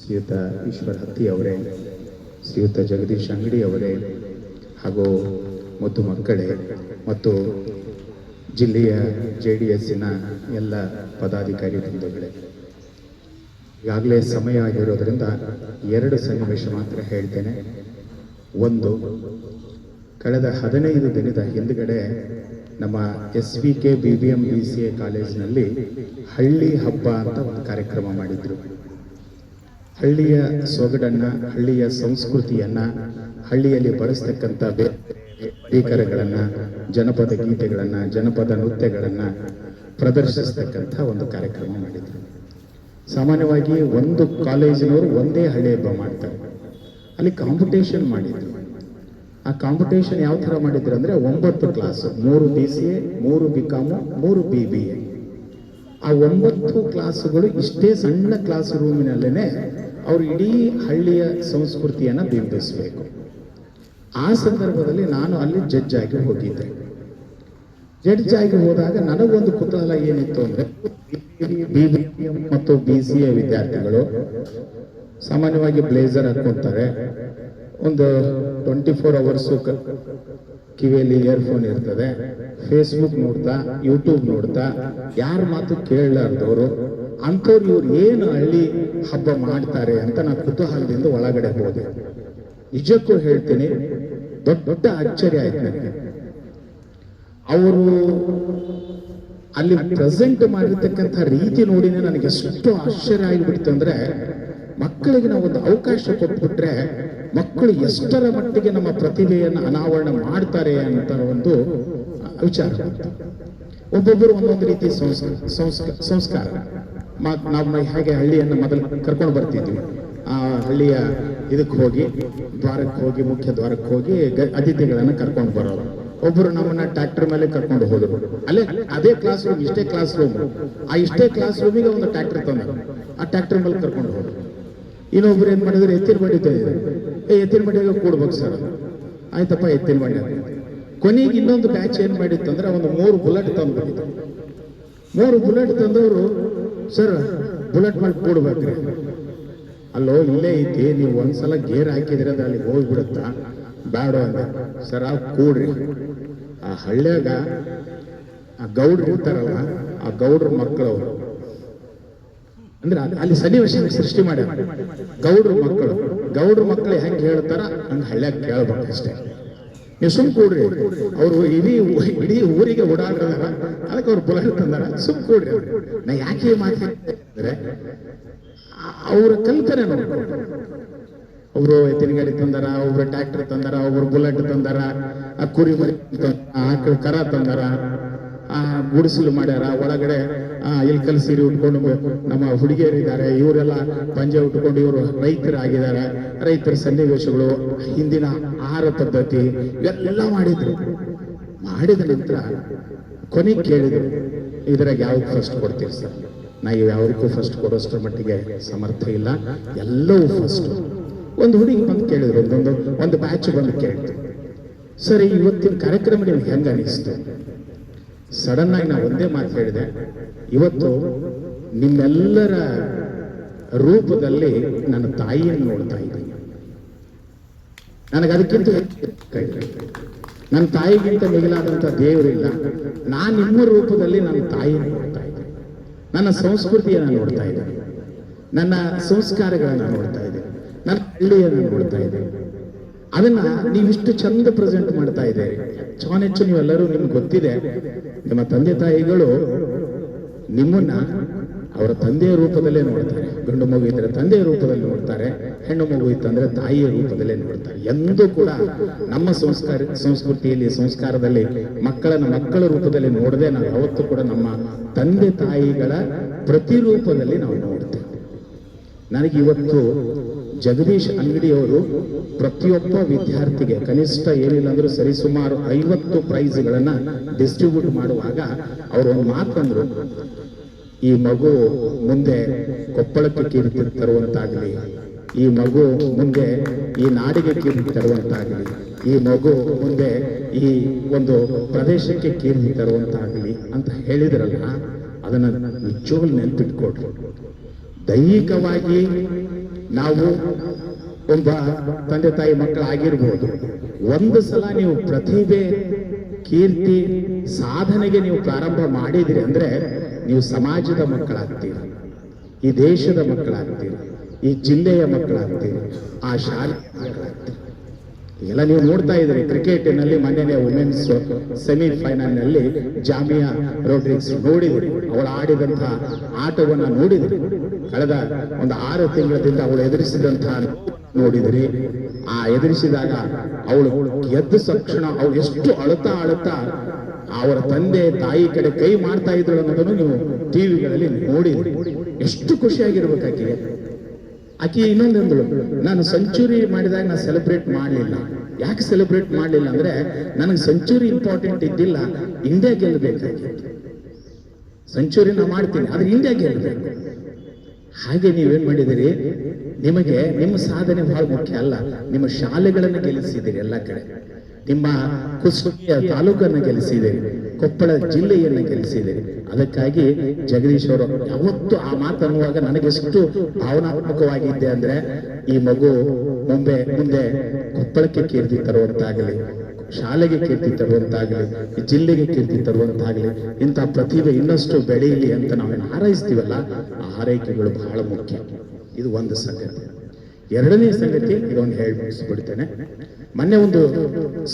ಶ್ರೀಯುತ ಈಶ್ವರ್ ಹತ್ತಿ ಅವರೇ, ಶ್ರೀಯುತ ಜಗದೀಶ್ ಅಂಗಡಿ ಅವರೇ, ಹಾಗೂ ಮುದ್ದು ಮಕ್ಕಳೇ ಮತ್ತು ಜಿಲ್ಲೆಯ JDSನ ಎಲ್ಲ ಪದಾಧಿಕಾರಿ ಬಂಧುಗಳೇ, ಈಗಾಗಲೇ ಸಮಯ ಆಗಿರೋದ್ರಿಂದ 2 ಸನ್ನಿವೇಶ ಮಾತ್ರ ಹೇಳ್ತೇನೆ. ಒಂದು, ಕಳೆದ 15 ದಿನದ ಹಿಂದುಗಡೆ ನಮ್ಮ SVK BBM BCA ಕಾಲೇಜಿನಲ್ಲಿ ಹಳ್ಳಿ ಹಬ್ಬ ಅಂತ ಒಂದು ಕಾರ್ಯಕ್ರಮ ಮಾಡಿದ್ರು. ಹಳ್ಳಿಯ ಸೊಗಡನ್ನು, ಹಳ್ಳಿಯ ಸಂಸ್ಕೃತಿಯನ್ನು, ಹಳ್ಳಿಯಲ್ಲಿ ಬಳಸ್ತಕ್ಕಂಥ ಸ್ಪೀಕರ್ಗಳನ್ನು, ಜನಪದ ಗೀತೆಗಳನ್ನು, ಜನಪದ ನೃತ್ಯಗಳನ್ನು ಪ್ರದರ್ಶಿಸ್ತಕ್ಕಂಥ ಒಂದು ಕಾರ್ಯಕ್ರಮ ಮಾಡಿದ್ರು. ಸಾಮಾನ್ಯವಾಗಿ ಒಂದು ಕಾಲೇಜಿನವರು ಒಂದೇ ಹಳ್ಳಿ ಹಬ್ಬ ಮಾಡ್ತಾರೆ. ಅಲ್ಲಿ ಕಾಂಪಿಟೇಷನ್ ಮಾಡಿದ್ರು. ಆ ಕಾಂಪಿಟೇಷನ್ ಯಾವ ಥರ ಮಾಡಿದ್ರು ಅಂದರೆ 9 ಕ್ಲಾಸ್, 3 BCA, 3 BCom, 3 BBA. ಆ 9 ಕ್ಲಾಸುಗಳು ಇಷ್ಟೇ ಸಣ್ಣ ಕ್ಲಾಸ್ ರೂಮಿನಲ್ಲೇ ಅವರು ಇಡೀ ಹಳ್ಳಿಯ ಸಂಸ್ಕೃತಿಯನ್ನು ಬಿಂಬಿಸಬೇಕು. ಆ ಸಂದರ್ಭದಲ್ಲಿ ನಾನು ಅಲ್ಲಿ ಜಡ್ಜ್ ಆಗಿ ಹೋಗಿದ್ದೆ. ಜಡ್ಜ್ ಆಗಿ ಹೋದಾಗ ನನಗೊಂದು ಕುತೂಹಲ ಏನಿತ್ತು ಅಂದರೆ, BBM ಮತ್ತು BCA ವಿದ್ಯಾರ್ಥಿಗಳು ಸಾಮಾನ್ಯವಾಗಿ ಬ್ಲೇಸರ್ ಹಾಕ್ಕೊತಾರೆ, ಒಂದು 24 ಅವರ್ಸು ಕಿವಿಯಲ್ಲಿ ಇಯರ್ಫೋನ್ ಇರ್ತದೆ, ಫೇಸ್ಬುಕ್ ನೋಡ್ತಾ, ಯೂಟ್ಯೂಬ್ ನೋಡ್ತಾ, ಯಾರ ಮಾತು ಕೇಳಲಾರ್ದವರು ಅಂಥವ್ರು ಇವ್ರು ಏನು ಹಳ್ಳಿ ಹಬ್ಬ ಮಾಡ್ತಾರೆ ಅಂತ ನಾನು ಕುತೂಹಲದಿಂದ ಒಳಗಡೆ ಹೋದೆ. ನಿಜಕ್ಕೂ ಹೇಳ್ತೀನಿ, ದೊಡ್ಡ ಆಶ್ಚರ್ಯ ಆಯ್ತು ನನಗೆ. ಅವರು ಅಲ್ಲಿ ಪ್ರೆಸೆಂಟ್ ಮಾಡಿರ್ತಕ್ಕಂಥ ರೀತಿ ನೋಡಿನೇ ನನಗೆ ಎಷ್ಟು ಆಶ್ಚರ್ಯ ಆಗಿಬಿಡ್ತು ಅಂದರೆ, ಮಕ್ಕಳಿಗೆ ನಾವು ಒಂದು ಅವಕಾಶ ಕೊಟ್ಬಿಟ್ರೆ ಮಕ್ಕಳು ಎಷ್ಟರ ಮಟ್ಟಿಗೆ ನಮ್ಮ ಪ್ರತಿಭೆಯನ್ನು ಅನಾವರಣ ಮಾಡ್ತಾರೆ ಅಂತ ಒಂದು ವಿಚಾರ. ಒಬ್ಬೊಬ್ಬರು ಒಂದೊಂದು ರೀತಿ ಸಂಸ್ಕಾರ. ನಾವು ಹೇಗೆ ಹಳ್ಳಿಯನ್ನು ಮೊದಲು ಕರ್ಕೊಂಡು ಬರ್ತಿದ್ವಿ, ಆ ಹಳ್ಳಿಯ ಇದಕ್ಕೆ ಹೋಗಿ, ದ್ವಾರಕ್ಕೆ ಹೋಗಿ, ಮುಖ್ಯ ದ್ವಾರಕ್ಕೆ ಹೋಗಿ ಅತಿಥಿಗಳನ್ನು ಕರ್ಕೊಂಡು ಬರೋರು. ಒಬ್ಬರು ನಮ್ಮನ್ನ ಟ್ರ್ಯಾಕ್ಟರ್ ಮೇಲೆ ಕರ್ಕೊಂಡು ಹೋದರು. ಅಲ್ಲೇ ಅದೇ ಕ್ಲಾಸ್ ರೂಮ್, ಇಷ್ಟೇ ಕ್ಲಾಸ್ ರೂಮ್, ಆ ಇಷ್ಟೇ ಕ್ಲಾಸ್ ರೂಮಿಗೆ ಒಂದು ಟ್ರ್ಯಾಕ್ಟರ್ ತಂದರು. ಆ ಟ್ರ್ಯಾಕ್ಟರ್ ಮೇಲೆ ಕರ್ಕೊಂಡು ಹೋದರು. ಇನ್ನೊಬ್ರು ಏನ್ ಮಾಡಿದ್ರು, ಎತ್ತಿನ ಬಂಡಿ ತಂದಿದ್ರು. ಎತ್ತಿನ ಬಂಡಿಯಾಗ ಕೂಡ್ಬೇಕು ಸರ್, ಆಯ್ತಪ್ಪ ಎತ್ತಿನ ಬಂಡಿ. ಕೊನೆಗೆ ಇನ್ನೊಂದು ಬ್ಯಾಚ್ ಏನ್ ಮಾಡಿತ್ತು ಅಂದ್ರೆ, ಒಂದು 3 ಬುಲೆಟ್ ತಂದ್ಬಿಟ್ಟಿತ್ತು. 3 ಬುಲೆಟ್ ತಂದವರು, ಸರ್ ಬುಲೆಟ್ ಮಾಡಿ ಕೂಡ್ಬೇಕ್ರಿ. ಅಲ್ಲೋ ಇಲ್ಲೇ ಐತಿ, ನೀವು ಒಂದ್ಸಲ ಗೇರ್ ಹಾಕಿದ್ರೆ ಅದು ಅಲ್ಲಿ ಹೋಗ್ಬಿಡುತ್ತಾ, ಬೇಡ ಅಂದೆ. ಸರ್ ಆ ಕೂಡ್ರಿ. ಆ ಹಳ್ಳ್ಯಾಗ ಆ ಗೌಡ್ರು ಇರ್ತಾರಲ್ಲ, ಆ ಗೌಡ್ರ ಮಕ್ಕಳವರು ಅಂದ್ರೆ ಅಲ್ಲಿ ಸನ್ನಿವೇಶ ಸೃಷ್ಟಿ ಮಾಡ್ಯಾರ. ಗೌಡ್ರ ಮಕ್ಕಳು ಹೆಂಗೆ ಹೇಳ್ತಾರ ಹಂಗೆ ಹಳ್ಳ್ಯಾಗ ಕೇಳ್ಬೇಕಷ್ಟೇ. ನೀವು ಸುಮ್ ಕೂಡ್ರಿ. ಅವರು ಇಡೀ ಊರಿಗೆ ಓಡಾಡ್ರದಾರ, ಅದಕ್ಕೆ ಅವ್ರು ಬುಲೆಟ್ ತಂದಾರ, ಸುಮ್ ಕೂಡ್ರಿ. ನಾ ಯಾಕೆ ಮಾತಾಡ್ತಾರೆ, ಅವ್ರ ಕಲ್ಪನೆ ನೋಡ್ಕೊ. ಒಬ್ರು ಎತ್ತಿನ ಗಾಡಿ ತಂದಾರ, ಒಬ್ರು ಟ್ರ್ಯಾಕ್ಟರ್ ತಂದಾರ, ಒಬ್ರು ಬುಲೆಟ್ ತಂದಾರ, ಆ ಕುರಿ ಮರಿ ಆಕಳ ಕರ ತಂದಾರ, ಆ ಗುಡಿಸಲು ಮಾಡ್ಯಾರ, ಒಳಗಡೆ ಇಲ್ಕಲ್ ಸೀರೆ ಉಟ್ಕೊಂಡು ನಮ್ಮ ಹುಡುಗಿಯರಿದ್ದಾರೆ, ಇವರೆಲ್ಲ ಪಂಜೆ ಉಟ್ಕೊಂಡು ಇವರು ರೈತರಾಗಿದ್ದಾರೆ. ರೈತರ ಸನ್ನಿವೇಶಗಳು, ಹಿಂದಿನ ಆಹಾರ ಪದ್ಧತಿ ಇವೆಲ್ಲ ಮಾಡಿದ್ರು. ಮಾಡಿದ ನಂತರ ಕೊನೆಗೆ ಕೇಳಿದ್ರು, ಇದ್ರಾಗ ಯಾವ್ದು ಫಸ್ಟ್ ಕೊಡ್ತೀರಿ ಸರ್? ನಾ ಯಾವ್ದಕ್ಕೂ ಫಸ್ಟ್ ಕೊಡೋಷ್ಟರ ಮಟ್ಟಿಗೆ ಸಮರ್ಥ ಇಲ್ಲ, ಎಲ್ಲವೂ ಫಸ್ಟ್. ಒಂದು ಹುಡುಗಿ ಬಂದು ಕೇಳಿದ್ರು, ಒಂದು ಬ್ಯಾಚ್ ಬಂದು ಕೇಳಿದ್ರು, ಸರಿ ಇವತ್ತಿನ ಕಾರ್ಯಕ್ರಮ ನಿಮ್ಗೆ ಹೆಂಗ ಅನಿಸ್ತು? ಸಡನ್ ಆಗಿ ನಾವು ಒಂದೇ ಮಾತು ಹೇಳಿದೆ, ಇವತ್ತು ನಿಮ್ಮೆಲ್ಲರ ರೂಪದಲ್ಲಿ ನನ್ನ ತಾಯಿಯನ್ನು ನೋಡ್ತಾ ಇದ್ದೀನಿ. ನನಗೆ ಅದಕ್ಕಿಂತ ನನ್ನ ತಾಯಿಗಿಂತ ಮಿಗಿಲಾದಂಥ ದೇವರಿಲ್ಲ. ನಾನು ನಿಮ್ಮ ರೂಪದಲ್ಲಿ ನನ್ನ ತಾಯಿಯನ್ನು ನೋಡ್ತಾ ಇದ್ದೀನಿ, ನನ್ನ ಸಂಸ್ಕೃತಿಯನ್ನು ನೋಡ್ತಾ ಇದ್ದೀನಿ, ನನ್ನ ಸಂಸ್ಕಾರಗಳನ್ನು ನೋಡ್ತಾ ಇದ್ದೀನಿ, ನನ್ನ ಹಳ್ಳಿಯನ್ನು ನೋಡ್ತಾ ಇದ್ದೀನಿ. ಅದನ್ನ ನೀವಿಷ್ಟು ಚಂದ ಪ್ರೆಸೆಂಟ್ ಮಾಡ್ತಾ ಇದ್ದೀರಿ. ಹೆಚ್ಚು ನೀವೆಲ್ಲರೂ ನಿಮ್ಗೆ ಗೊತ್ತಿದೆ, ನಿಮ್ಮ ತಂದೆ ತಾಯಿಗಳು ನಿಮ್ಮನ್ನ ಅವರ ತಂದೆಯ ರೂಪದಲ್ಲೇ ನೋಡ್ತಾರೆ. ಗಂಡು ಮಗು ಇದ್ದರೆ ತಂದೆಯ ರೂಪದಲ್ಲಿ ನೋಡ್ತಾರೆ, ಹೆಣ್ಣು ಮಗು ಇತ್ತಂದ್ರೆ ತಾಯಿಯ ರೂಪದಲ್ಲೇ ನೋಡ್ತಾರೆ. ಎಂದೂ ಕೂಡ ನಮ್ಮ ಸಂಸ್ಕೃತಿಯಲ್ಲಿ, ಸಂಸ್ಕಾರದಲ್ಲಿ ಮಕ್ಕಳ ರೂಪದಲ್ಲಿ ನೋಡದೆ ನಾವು ಯಾವತ್ತೂ ಕೂಡ ನಮ್ಮ ತಂದೆ ತಾಯಿಗಳ ಪ್ರತಿರೂಪದಲ್ಲಿ ನಾವು ನೋಡ್ತೇವೆ. ನನಗೆ ಇವತ್ತು ಜಗದೀಶ್ ಅಂಗಡಿಯವರು ಪ್ರತಿಯೊಬ್ಬ ವಿದ್ಯಾರ್ಥಿಗೆ ಕನಿಷ್ಠ ಏನಿಲ್ಲ ಅಂದ್ರೂ ಸರಿಸುಮಾರು 50 ಪ್ರೈಸ್ಗಳನ್ನು ಡಿಸ್ಟ್ರಿಬ್ಯೂಟ್ ಮಾಡುವಾಗ ಅವರು ಒಂದು ಮಾತಂದ್ರು, ಈ ಮಗು ಮುಂದೆ ಕೊಪ್ಪಳಕ್ಕೆ ಕೀರ್ತಿ ತರುವಂತಾಗಲಿ, ಈ ಮಗು ಮುಂದೆ ಈ ನಾಡಿಗೆ ಕೀರ್ತಿ ತರುವಂತಾಗಲಿ, ಈ ಮಗು ಮುಂದೆ ಈ ಒಂದು ಪ್ರದೇಶಕ್ಕೆ ಕೀರ್ತಿ ತರುವಂತಾಗಲಿ ಅಂತ ಹೇಳಿದ್ರಲ್ಲ, ಅದನ್ನ ನಿಜವಾಗ್ಲೂ ನೆನಪಿಟ್ಕೊಡ್ರಿ. ದೈಹಿಕವಾಗಿ ನಾವು ಒಬ್ಬ ತಂದೆ ತಾಯಿ ಮಕ್ಕಳಾಗಿರ್ಬೋದು, ಒಂದು ಸಲ ನೀವು ಪ್ರತಿಭೆ, ಕೀರ್ತಿ, ಸಾಧನೆಗೆ ನೀವು ಪ್ರಾರಂಭ ಮಾಡಿದಿರಿ ಅಂದ್ರೆ ನೀವು ಸಮಾಜದ ಮಕ್ಕಳಾಗ್ತೀರಿ, ಈ ದೇಶದ ಮಕ್ಕಳಾಗ್ತೀರಿ, ಈ ಜಿಲ್ಲೆಯ ಮಕ್ಕಳಾಗ್ತೀರಿ, ಆ ಶಾಲೆ ಮಕ್ಕಳಾಗ್ತೀರಿ. ಎಲ್ಲ ನೀವು ನೋಡ್ತಾ ಇದ್ದೀರಿ. ಕ್ರಿಕೆಟಿನಲ್ಲಿ ಮೊನ್ನೆ ವುಮೆನ್ಸ್ ಸೆಮಿಫೈನಲ್ ನಲ್ಲಿ ಜಾಮಿಯಾ ರೋಡ್ರಿಗ್ಸ್ ನೋಡಿದಿರಿ. ಅವಳು ಆಡಿದಂತಹ ಆಟವನ್ನು ನೋಡಿದಿರಿ. ಕಳೆದ ಒಂದು 6 ತಿಂಗಳಿಂದ ಅವಳು ಎದುರಿಸಿದಂತಹ ನೋಡಿದಿರಿ. ಆ ಎದುರಿಸಿದಾಗ ಅವಳು ಗೆದ್ದ ತಕ್ಷಣ ಅವಳು ಎಷ್ಟು ಅಳುತ್ತಾ ಅವರ ತಂದೆ ತಾಯಿ ಕಡೆ ಕೈ ಮಾಡ್ತಾ ಇದ್ರು ಅನ್ನೋದನ್ನು ನೀವು ಟಿವಿಗಳಲ್ಲಿ ನೋಡಿದ್ರಿ. ಎಷ್ಟು ಖುಷಿಯಾಗಿರ್ಬೇಕಾಗಿ. ಆಕೆ ಇನ್ನೊಂದಂದಳು, ನಾನು ಸೆಂಚುರಿ ಮಾಡಿದಾಗ ನಾನು ಸೆಲೆಬ್ರೇಟ್ ಮಾಡಲಿಲ್ಲ. ಯಾಕೆ ಸೆಲೆಬ್ರೇಟ್ ಮಾಡಲಿಲ್ಲ ಅಂದ್ರೆ ನನಗೆ ಸೆಂಚುರಿ ಇಂಪಾರ್ಟೆಂಟ್ ಇದ್ದಿಲ್ಲ, ಇಂಡಿಯಾ ಗೆಲ್ಲಬೇಕಾಗಿತ್ತು. ಸೆಂಚುರಿ ನಾ ಮಾಡ್ತೀನಿ, ಆದ್ರೆ ಇಂಡಿಯಾ ಗೆಲ್ಲಬೇಕು. ಹಾಗೆ ನೀವೇನ್ ಮಾಡಿದಿರಿ, ನಿಮಗೆ ನಿಮ್ಮ ಸಾಧನೆ ಬಹಳ ಮುಖ್ಯ ಅಲ್ಲ, ನಿಮ್ಮ ಶಾಲೆಗಳನ್ನು ಗೆಲ್ಲಿಸಿದಿರಿ ಎಲ್ಲ ಕಡೆ. ನಿಮ್ಮ ಕುಷ್ಟಗಿಯ ತಾಲೂಕನ್ನು ಗೆಲ್ಲಿಸಿದಿರಿ, ಕೊಪ್ಪಳ ಜಿಲ್ಲೆಯನ್ನು ಗೆಲ್ಲಿಸಿದಿರಿ. ಅದಕ್ಕಾಗಿ ಜಗದೀಶ್ ಅವರು ಯಾವತ್ತು ಆ ಮಾತನ್ನುವಾಗ ನನಗೆಷ್ಟು ಭಾವನಾತ್ಮಕವಾಗಿದ್ದೆ ಅಂದ್ರೆ, ಈ ಮಗು ಮುಂದೆ ಕೊಪ್ಪಳಕ್ಕೆ ಕೀರ್ತಿ ತರುವಂತಾಗಲಿ, ಶಾಲೆಗೆ ಕೀರ್ತಿ ತರುವಂತಾಗಲಿ, ಜಿಲ್ಲೆಗೆ ಕೀರ್ತಿ ತರುವಂತಾಗಲಿ, ಇಂಥ ಪ್ರತಿಭೆ ಇನ್ನಷ್ಟು ಬೆಳೆಯಲಿ ಅಂತ ನಾವೇನು ಹಾರೈಸ್ತೀವಲ್ಲ, ಆ ಹಾರೈಕೆಗಳು ಬಹಳ ಮುಖ್ಯ. ಇದು ಒಂದು ಸಂಗತಿ. ಎರಡನೇ ಸಂಗತಿ ಇದೊಂದು ಹೇಳಿ ಮುಗಿಸ್ಬಿಡ್ತೇನೆ. ಮೊನ್ನೆ ಒಂದು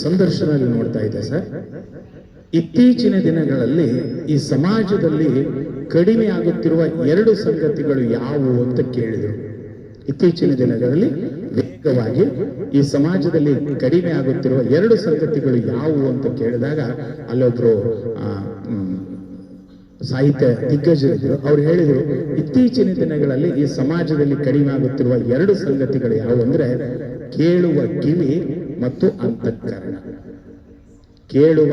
ಸಂದರ್ಶನದಲ್ಲಿ ನೋಡ್ತಾ ಇದ್ದೆ ಸರ್, ಇತ್ತೀಚಿನ ದಿನಗಳಲ್ಲಿ ಈ ಸಮಾಜದಲ್ಲಿ ಕಡಿಮೆ ಆಗುತ್ತಿರುವ 2 ಸಂಗತಿಗಳು ಯಾವುವು ಅಂತ ಕೇಳಿದರು. ಇತ್ತೀಚಿನ ದಿನಗಳಲ್ಲಿ ವೇಗವಾಗಿ ಈ ಸಮಾಜದಲ್ಲಿ ಕಡಿಮೆ ಆಗುತ್ತಿರುವ 2 ಸಂಗತಿಗಳು ಯಾವುವು ಅಂತ ಕೇಳಿದಾಗ ಅಲ್ಲೊಬ್ರು ಸಾಹಿತ್ಯ ದಿಗ್ಗಜರಿದ್ರು. ಅವ್ರು ಹೇಳಿದ್ರು, ಇತ್ತೀಚಿನ ದಿನಗಳಲ್ಲಿ ಈ ಸಮಾಜದಲ್ಲಿ ಕಡಿಮೆ ಆಗುತ್ತಿರುವ 2 ಸಂಗತಿಗಳು ಯಾವುವು ಅಂದ್ರೆ ಕೇಳುವ ಕಿವಿ ಮತ್ತು ಅಂತಃಕರಣ. ಕೇಳುವ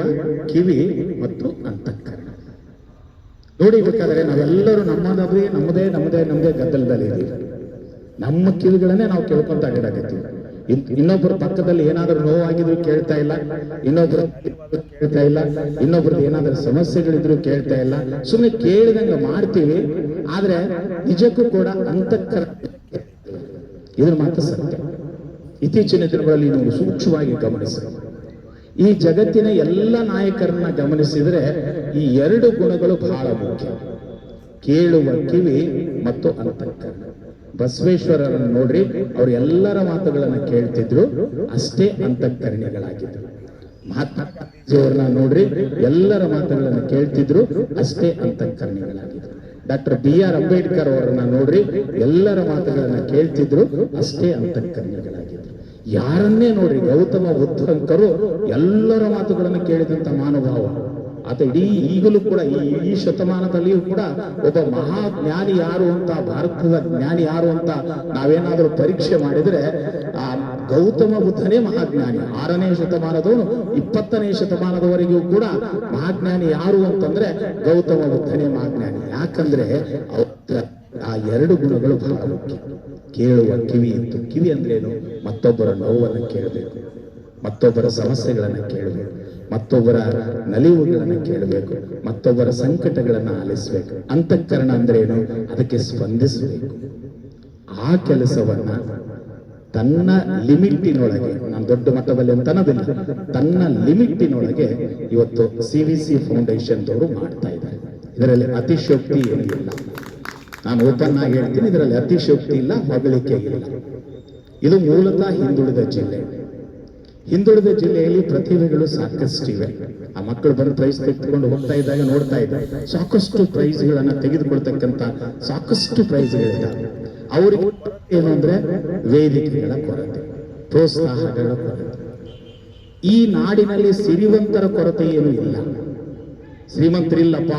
ಕಿವಿ ಮತ್ತು ಅಂತಃಕರಣ. ನೋಡಿ, ಬೇಕಾದ್ರೆ ನಾವೆಲ್ಲರೂ ನಮ್ಮದೇ ಗದ್ದಲದಲ್ಲಿ ಇದ್ದೀವಿ. ನಮ್ಮ ಕಿವಿಗಳನ್ನೇ ನಾವು ಕೇಳ್ಕೊಂತ ಅಡ್ಡಾಡಕತ್ತೀವಿ. ಇನ್ನೊಬ್ಬರ ಪಕ್ಕದಲ್ಲಿ ಏನಾದ್ರೂ ನೋವಾಗಿದ್ರು ಕೇಳ್ತಾ ಇಲ್ಲ, ಇನ್ನೊಬ್ರು ಕೇಳ್ತಾ ಇಲ್ಲ, ಇನ್ನೊಬ್ರದ್ದು ಏನಾದ್ರೂ ಸಮಸ್ಯೆಗಳಿದ್ರು ಕೇಳ್ತಾ ಇಲ್ಲ. ಸುಮ್ಮನೆ ಕೇಳಿದಂಗ ಮಾಡ್ತೀವಿ, ಆದ್ರೆ ನಿಜಕ್ಕೂ ಕೂಡ ಅಂತಃಕರಣ ಇದ್ರ ಮಾತ್ರ ಸತ್ಯ. ಇತ್ತೀಚಿನ ದಿನಗಳಲ್ಲಿ ನೀವು ಸೂಕ್ಷ್ಮವಾಗಿ ಗಮನಿಸಿ, ಈ ಜಗತ್ತಿನ ಎಲ್ಲ ನಾಯಕರನ್ನ ಗಮನಿಸಿದ್ರೆ ಈ 2 ಗುಣಗಳು ಬಹಳ ಮುಖ್ಯ, ಕೇಳುವ ಕಿವಿ ಮತ್ತು ಅಂತಃಕರಣ. ಬಸವೇಶ್ವರರನ್ನು ನೋಡ್ರಿ, ಅವ್ರು ಎಲ್ಲರ ಮಾತುಗಳನ್ನ ಕೇಳ್ತಿದ್ರು, ಅಷ್ಟೇ ಅಂತಃಕರಣಿಗಳಾಗಿದ್ರು. ಮಹಾತ್ಮ ಗಾಂಧೀಜಿಯವರನ್ನ ನೋಡ್ರಿ, ಎಲ್ಲರ ಮಾತುಗಳನ್ನ ಕೇಳ್ತಿದ್ರು, ಅಷ್ಟೇ ಅಂತಃಕರಣಿಗಳಾಗಿದ್ರು. ಡಾಕ್ಟರ್ BR ಅಂಬೇಡ್ಕರ್ ಅವರನ್ನ ನೋಡ್ರಿ, ಎಲ್ಲರ ಮಾತುಗಳನ್ನ ಕೇಳ್ತಿದ್ರು, ಅಷ್ಟೇ ಅಂತಃಕರಣಿಗಳಾಗಿದ್ರು. ಯಾರನ್ನೇ ನೋಡ್ರಿ, ಗೌತಮ ಬುದ್ಧಂಕರು ಎಲ್ಲರ ಮಾತುಗಳನ್ನು ಕೇಳಿದಂತ ಮಹಾನುಭಾವ. ಆತ ಇಡೀ ಈಗಲೂ ಕೂಡ ಈ ಶತಮಾನದಲ್ಲಿಯೂ ಕೂಡ ಒಬ್ಬ ಮಹಾಜ್ಞಾನಿ ಯಾರು ಅಂತ, ಭಾರತದ ಜ್ಞಾನಿ ಯಾರು ಅಂತ ನಾವೇನಾದ್ರೂ ಪರೀಕ್ಷೆ ಮಾಡಿದ್ರೆ ಆ ಗೌತಮ ಬುದ್ಧನೇ ಮಹಾಜ್ಞಾನಿ. 6ನೇ ಶತಮಾನದವನು 20ನೇ ಶತಮಾನದವರೆಗೂ ಕೂಡ ಮಹಾಜ್ಞಾನಿ ಯಾರು ಅಂತಂದ್ರೆ ಗೌತಮ ಬುದ್ಧನೇ ಮಹಾಜ್ಞಾನಿ. ಯಾಕಂದ್ರೆ ಆ 2 ಗುಣಗಳು ಬಹಳ ಮುಖ್ಯ. ಕೇಳುವ ಕಿವಿ ಇತ್ತು. ಕಿವಿ ಅಂದ್ರೇನು? ಮತ್ತೊಬ್ಬರ ನೋವನ್ನು ಕೇಳಬೇಕು, ಮತ್ತೊಬ್ಬರ ಸಮಸ್ಯೆಗಳನ್ನು ಕೇಳಬೇಕು, ಮತ್ತೊಬ್ಬರ ನಲಿವುಗಳನ್ನು ಕೇಳಬೇಕು, ಮತ್ತೊಬ್ಬರ ಸಂಕಟಗಳನ್ನು ಆಲಿಸಬೇಕು. ಅಂತಃಕರಣ ಅಂದ್ರೇನು? ಅದಕ್ಕೆ ಸ್ಪಂದಿಸಬೇಕು. ಆ ಕೆಲಸವನ್ನ ತನ್ನ ಲಿಮಿಟ್ಟಿನೊಳಗೆ, ನಾನು ದೊಡ್ಡ ಮಟ್ಟದಲ್ಲಿ ಅಂತ ಅನ್ನೋದಿಲ್ಲ, ತನ್ನ ಲಿಮಿಟ್ಟಿನೊಳಗೆ ಇವತ್ತು CVC ಫೌಂಡೇಶನ್ದವರು ಮಾಡ್ತಾ ಇದ್ದಾರೆ. ಇದರಲ್ಲಿ ಅತಿಶಯೋಕ್ತಿ ಏನಿಲ್ಲ, ನಾನು ಓಪನ್ ಆಗಿ ಹೇಳ್ತೀನಿ, ಇದರಲ್ಲಿ ಅತಿಶಯೋಕ್ತಿ ಇಲ್ಲ, ಹೊಗಳಿಕೆ ಇಲ್ಲ. ಇದು ಮೂಲತಃ ಹಿಂದುಳಿದ ಜಿಲ್ಲೆ. ಹಿಂದುಳಿದ ಜಿಲ್ಲೆಯಲ್ಲಿ ಪ್ರತಿಭೆಗಳು ಸಾಕಷ್ಟಿವೆ. ಆ ಮಕ್ಕಳು ಬಂದು ಪ್ರೈಸ್ ತೆಗೆದುಕೊಂಡು ಹೋಗ್ತಾ ಇದ್ದಾಗ ನೋಡ್ತಾ ಇದ್ದಾರೆ, ಸಾಕಷ್ಟು ಪ್ರೈಸ್ಗಳನ್ನ ತೆಗೆದುಕೊಳ್ತಕ್ಕಂಥ ಸಾಕಷ್ಟು ಪ್ರೈಸ್ಗಳಿದ್ದಾವೆ. ಅವ್ರಿಗೆ ಏನು ಅಂದ್ರೆ ವೇದಿಕೆಗಳ ಕೊರತೆ, ಪ್ರೋತ್ಸಾಹಗಳ ಕೊರತೆ. ಈ ನಾಡಿನಲ್ಲಿ ಸಿರಿವಂತರ ಕೊರತೆ ಏನು ಇಲ್ಲ. ಶ್ರೀಮಂತರಿಲ್ಲಪ್ಪ,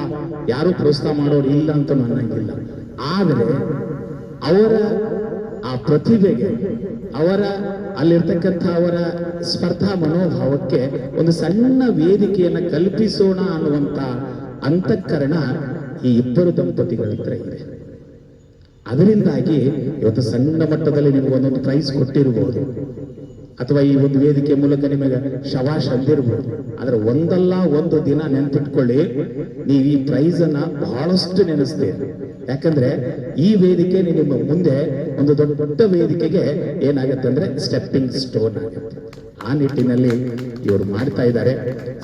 ಯಾರು ಪ್ರೋತ್ಸಾಹ ಮಾಡೋರು ಇಲ್ಲ ಅಂತ ಅನ್ನಂಗಿಲ್ಲ. ಆದರೆ ಅವರ ಆ ಪ್ರತಿಭೆಗೆ, ಅವರ ಅಲ್ಲಿರ್ತಕ್ಕಂಥ ಅವರ ಸ್ಪರ್ಧಾ ಮನೋಭಾವಕ್ಕೆ ಒಂದು ಸಣ್ಣ ವೇದಿಕೆಯನ್ನು ಕಲ್ಪಿಸೋಣ ಅನ್ನುವಂತ ಅಂತಃಕರಣ ಈ 2 ದಂಪತಿಗಳ ಹತ್ರ ಇದೆ. ಅದರಿಂದಾಗಿ ಇವತ್ತು ಸಣ್ಣ ಮಟ್ಟದಲ್ಲಿ ನಿಮಗೆ ಒಂದೊಂದು ಪ್ರೈಸ್ ಕೊಟ್ಟಿರಬಹುದು, ಅಥವಾ ಈ ಒಂದು ವೇದಿಕೆ ಮೂಲಕ ನಿಮಗೆ ಶವಾಶ್ ಅಂದಿರ್ಬೋದು. ಆದ್ರೆ ಒಂದಲ್ಲ ಒಂದು ದಿನ ನೆನ್ಪಿಟ್ಕೊಳ್ಳಿ, ನೀವು ಈ ಪ್ರೈಸ್ ಅನ್ನ ಬಹಳಷ್ಟು ನೆನೆಸ್ತೀರಿ. ಯಾಕಂದ್ರೆ ಈ ವೇದಿಕೆ ನಿಮ್ಮ ಮುಂದೆ ಒಂದು ದೊಡ್ಡ ವೇದಿಕೆಗೆ ಏನಾಗುತ್ತೆ ಅಂದ್ರೆ ಸ್ಟೆಪ್ಪಿಂಗ್ ಸ್ಟೋನ್ ಆಗುತ್ತೆ. ಆ ನಿಟ್ಟಿನಲ್ಲಿ ಇವರು ಮಾಡ್ತಾ ಇದ್ದಾರೆ.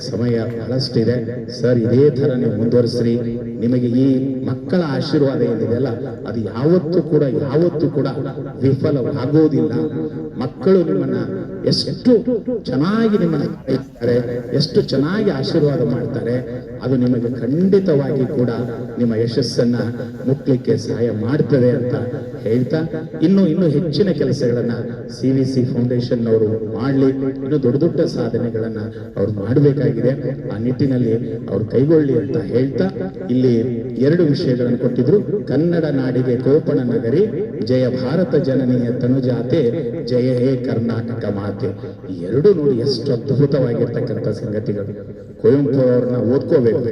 ಸಮಯ ಬಹಳಷ್ಟಿದೆ ಸರ್, ಇದೇ ತರ ನೀವು ಮುಂದುವರಿಸ್ರಿ. ನಿಮಗೆ ಈ ಮಕ್ಕಳ ಆಶೀರ್ವಾದ ಏನಿದೆಯಲ್ಲ ಅದು ಯಾವತ್ತೂ ಕೂಡ ವಿಫಲವಾಗೋದಿಲ್ಲ. ಮಕ್ಕಳು ನಿಮ್ಮನ್ನ ಎಷ್ಟು ಚೆನ್ನಾಗಿ ನಿಮ್ಮನ್ನ ಕರೀತಾರೆ, ಎಷ್ಟು ಚೆನ್ನಾಗಿ ಆಶೀರ್ವಾದ ಮಾಡ್ತಾರೆ, ಅದು ನಿಮಗೆ ಖಂಡಿತವಾಗಿ ಕೂಡ ನಿಮ್ಮ ಯಶಸ್ಸನ್ನ ಮುಟ್ಲಿಕ್ಕೆ ಸಹಾಯ ಮಾಡ್ತದೆ ಅಂತ ಹೇಳ್ತಾ, ಇನ್ನು ಹೆಚ್ಚಿನ ಕೆಲಸಗಳನ್ನ CVC ಫೌಂಡೇಶನ್ ಅವರು ಮಾಡ್ಲಿ, ಇನ್ನು ದೊಡ್ಡ ಸಾಧನೆಗಳನ್ನ ಅವ್ರು ಮಾಡಬೇಕಾಗಿದೆ. ಆ ನಿಟ್ಟಿನಲ್ಲಿ ಅವ್ರು ಕೈಗೊಳ್ಳಿ ಅಂತ ಹೇಳ್ತಾ, ಇಲ್ಲಿ 2 ವಿಷಯಗಳನ್ನು ಕೊಟ್ಟಿದ್ರು. ಕನ್ನಡ ನಾಡಿಗೆ ಕೋಪಣ ನಗರಿ, ಜಯ ಭಾರತ ಜನನೀಯ ತನುಜಾತೆ, ಜಯ ಹೇ ಕರ್ನಾಟಕ ಮಾತೆ. ಈ 2 ನೋಡಿ ಎಷ್ಟು ಅದ್ಭುತವಾಗಿರ್ತಕ್ಕಂಥ ಸಂಗತಿಗಳು. ಕುವೆಂಪು ಅವ್ರನ್ನ ಓದ್ಕೋಬೇಕು,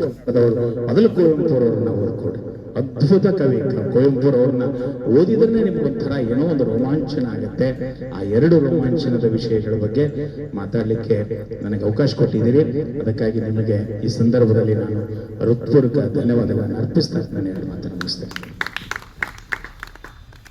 ಮೊದಲು ಕುವೆಂಪು ಅವ್ರನ್ನ ಓದ್ಕೊಡಿ. ಅದ್ಭುತ ಕವಿ ಕುವೆಂಪು ಅವ್ರನ್ನ ಓದಿದ್ರೆ ನಿಮ್ಗೊಂಥರ ಏನೋ ಒಂದು ರೋಮಾಂಚನ ಆಗುತ್ತೆ. ಆ 2 ರೋಮಾಂಚನದ ವಿಷಯಗಳ ಬಗ್ಗೆ ಮಾತಾಡ್ಲಿಕ್ಕೆ ನನಗೆ ಅವಕಾಶ ಕೊಟ್ಟಿದ್ದೀರಿ. ಅದಕ್ಕಾಗಿ ನಿಮಗೆ ಈ ಸಂದರ್ಭದಲ್ಲಿ ನಾನು ಹೃತ್ಪೂರ್ವಕ ಧನ್ಯವಾದಗಳನ್ನು ಅರ್ಪಿಸ್ತಾ ನಾನು 2 ಮಾತನ್ನು ಮುಗಿಸ್ತೇನೆ.